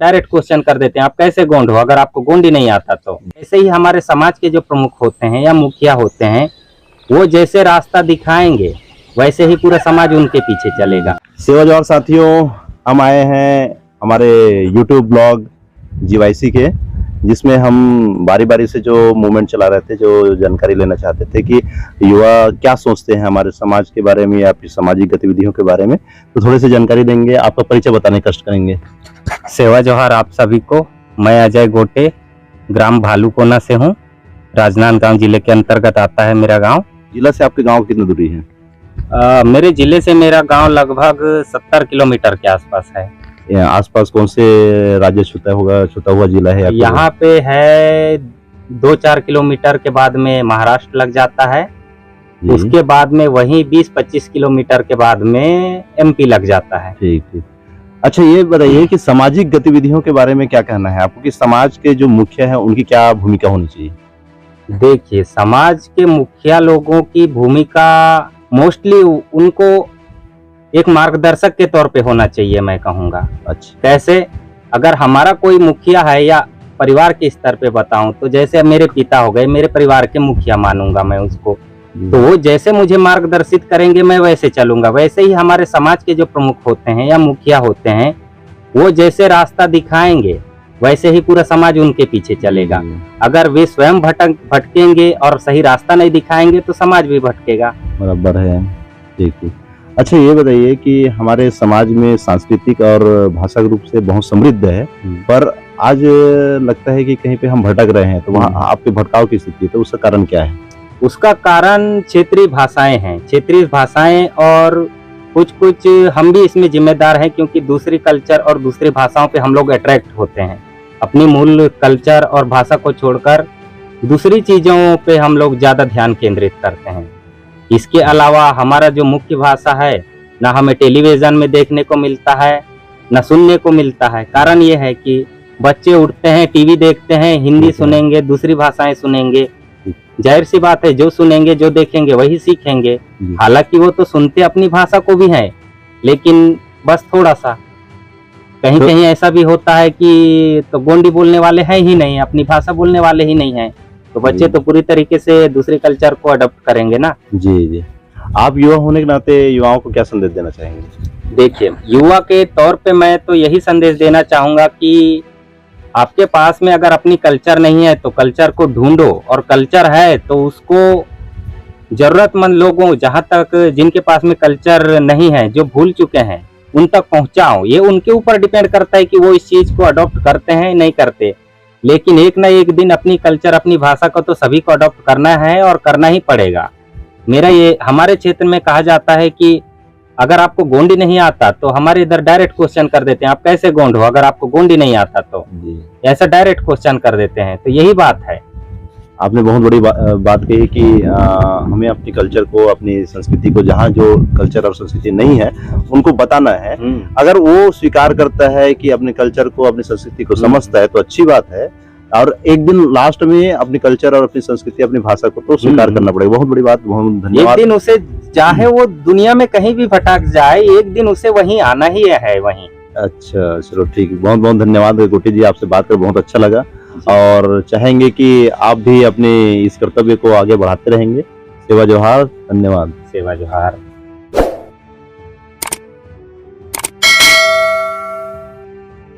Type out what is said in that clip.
Direct question कर देते हैं, आप कैसे गोंड हो, अगर आपको गोंड ही नहीं आता तो। ऐसे ही हमारे समाज के जो प्रमुख होते हैं या मुखिया होते हैं, वो जैसे रास्ता दिखाएंगे वैसे ही पूरा समाज उनके पीछे चलेगा। सेवा जवाहर साथियों, हम आए हैं हमारे YouTube ब्लॉग GYC के, जिसमें हम बारी बारी से जो मूवमेंट चला रहे थे, जो जानकारी लेना चाहते थे कि युवा क्या सोचते हैं हमारे समाज के बारे में या फिर सामाजिक गतिविधियों के बारे में, तो थोड़ी सी जानकारी देंगे। आपका परिचय बताने का कष्ट करेंगे। सेवा जौहर आप सभी को। मैं अजय गोटे ग्राम भालूकोना से हूँ। राजनांदगांव जिले के अंतर्गत आता है मेरा गांव। जिला से आपके गांव कितनी दूरी है? मेरे जिले से मेरा गांव लगभग 70 किलोमीटर के आसपास है। आसपास कौन से राज्य छूता हुआ जिला है? यहाँ पे है 2-4 किलोमीटर के बाद में महाराष्ट्र लग जाता है। उसके बाद में वहीं 20-25 किलोमीटर के बाद में MP लग जाता है। ठीक ठीक। अच्छा, ये बताइए कि सामाजिक गतिविधियों के बारे में क्या कहना है आपको, कि समाज के जो मुखिया है उनकी क्या भूमिका होनी चाहिए? देखिए, समाज के मुखिया लोगों की भूमिका मोस्टली उनको एक मार्गदर्शक के तौर पे होना चाहिए, मैं कहूँगा। अच्छा, कैसे? अगर हमारा कोई मुखिया है, या परिवार के स्तर पे बताऊं तो जैसे मेरे पिता हो गए, मेरे परिवार के मुखिया मानूंगा मैं उसको। तो वो जैसे मुझे मार्गदर्शित करेंगे मैं वैसे चलूंगा। वैसे ही हमारे समाज के जो प्रमुख होते हैं या मुखिया होते हैं, वो जैसे रास्ता दिखाएंगे वैसे ही पूरा समाज उनके पीछे चलेगा। अगर वे स्वयं भटकेंगे और सही रास्ता नहीं दिखाएंगे तो समाज भी भटकेगा। बराबर है। ठीक ठीक। अच्छा, ये बताइए कि हमारे समाज में सांस्कृतिक और भाषागत रूप से बहुत समृद्ध है, पर आज लगता है कि कहीं पे हम भटक रहे हैं, तो वहाँ आपके भटकाव की स्थिति है, तो उसका कारण क्या है? उसका कारण क्षेत्रीय भाषाएं हैं। क्षेत्रीय भाषाएं और कुछ हम भी इसमें जिम्मेदार हैं, क्योंकि दूसरी कल्चर और दूसरी भाषाओं पे हम लोग अट्रैक्ट होते हैं। अपनी मूल कल्चर और भाषा को छोड़कर दूसरी चीज़ों पे हम लोग ज़्यादा ध्यान केंद्रित करते हैं। इसके अलावा हमारा जो मुख्य भाषा है, ना हमें टेलीविज़न में देखने को मिलता है, ना सुनने को मिलता है। कारण ये है कि बच्चे उठते हैं, टीवी देखते हैं, हिंदी सुनेंगे, दूसरी भाषाएं सुनेंगे। जाहिर सी बात है, जो सुनेंगे जो देखेंगे वही सीखेंगे। हालांकि वो तो सुनते अपनी भाषा को भी हैं, लेकिन बस थोड़ा सा कहीं कहीं ऐसा भी होता है कि तो गोंडी बोलने वाले हैं ही नहीं, अपनी भाषा बोलने वाले ही नहीं हैं, तो बच्चे तो पूरी तरीके से दूसरे कल्चर को अडॉप्ट करेंगे ना। जी जी। आप युवा होने के नाते युवाओं को क्या संदेश देना चाहेंगे? देखिए, युवा के तौर पे मैं तो यही संदेश देना चाहूंगा कि आपके पास में अगर अपनी कल्चर नहीं है तो कल्चर को ढूंढो, और कल्चर है तो उसको जरूरतमंद लोगों, जहां तक जिनके पास में कल्चर नहीं है, जो भूल चुके हैं, उन तक पहुंचाओ। ये उनके ऊपर डिपेंड करता है कि वो इस चीज को अडॉप्ट करते हैं नहीं करते, लेकिन एक ना एक दिन अपनी कल्चर, अपनी भाषा को तो सभी को अडॉप्ट करना है और करना ही पड़ेगा। मेरा ये, हमारे क्षेत्र में कहा जाता है कि अगर आपको गोंडी नहीं आता तो हमारे इधर डायरेक्ट क्वेश्चन कर देते हैं, आप कैसे गोंड हो, अगर आपको गोंडी नहीं आता तो। ऐसा डायरेक्ट क्वेश्चन कर देते हैं। तो यही बात है। आपने बहुत बड़ी बात कही कि हमें अपनी कल्चर को, अपनी संस्कृति को, जहाँ जो कल्चर और संस्कृति नहीं है उनको बताना है। अगर वो स्वीकार करता है कि अपने कल्चर को, अपनी संस्कृति को समझता है तो अच्छी बात है, और एक दिन लास्ट में अपनी कल्चर और अपनी संस्कृति, अपनी भाषा को तो स्वीकार करना पड़ेगा। बहुत बड़ी बात, बहुत धन्यवाद। एक दिन उसे, चाहे वो दुनिया में कहीं भी भटक जाए, एक दिन उसे वहीं आना ही है, वहीं। अच्छा, चलो ठीक। बहुत बहुत धन्यवाद गोटी जी, आपसे बात कर बहुत अच्छा लगा, और चाहेंगे कि आप भी अपने इस कर्तव्य को आगे बढ़ाते रहेंगे। सेवा जौहर, धन्यवाद। सेवा जौहर।